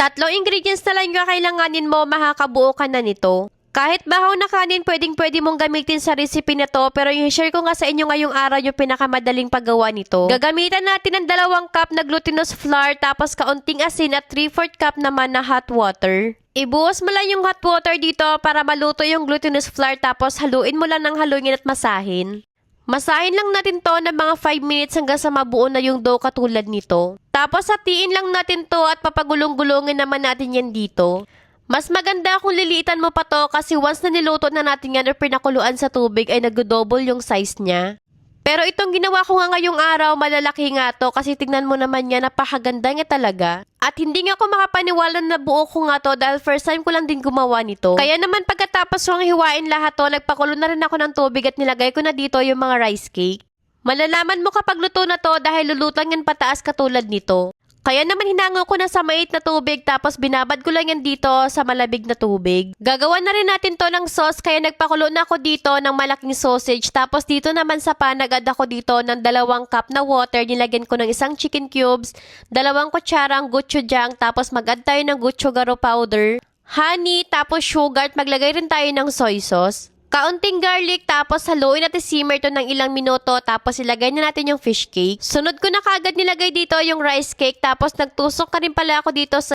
Tatlong ingredients na lang yung kailanganin mo, makakabuo ka na nito. Kahit bahaw na kanin, pwede mong gamitin sa recipe na to, pero yung share ko nga sa inyo ngayong araw yung pinakamadaling paggawa nito. Gagamitan natin ng 2 cup na glutinous flour, tapos kaunting asin at 3/4 cup naman na hot water. Ibuhos mo lang yung hot water dito para maluto yung glutinous flour, tapos haluin mo lang ng haluin at masahin. Masahin lang natin to ng mga 5 minutes hanggang sa mabuo na yung dough katulad nito. Tapos hatiin lang natin to at papagulong-gulungin naman natin yan dito. Mas maganda kung liliitan mo pa to kasi once na niluto na natin yan or pinakuluan sa tubig ay nag-double yung size niya. Pero itong ginawa ko nga ngayong araw, malalaki nga to kasi tignan mo naman yan, napakaganda niya talaga. At hindi nga ako makapaniwala na buo ko nga to dahil first time ko lang din gumawa nito. Kaya naman pagkatapos kong hiwain lahat to, nagpakulo na rin ako ng tubig at nilagay ko na dito yung mga rice cake. Malalaman mo kapag luto na to dahil lulutang yan pataas katulad nito. Kaya naman hinango ko na sa mait na tubig tapos binabad ko lang yan dito sa malabig na tubig. Gagawa na rin natin to ng sauce kaya nagpakulo na ako dito ng malaking sausage. Tapos dito naman sa pan, nag-add ako dito ng 2 cup na water. Nilagyan ko ng 1 chicken cubes, 2 kutsarang gochujang, tapos mag-add tayo ng gochujang powder, honey, tapos sugar at maglagay rin tayo ng soy sauce. Kaunting garlic, tapos haluin natin simmer to ng ilang minuto, tapos ilagay na natin yung fish cake. Sunod ko na kagad nilagay dito yung rice cake, tapos nagtusok ka rin pala ako dito sa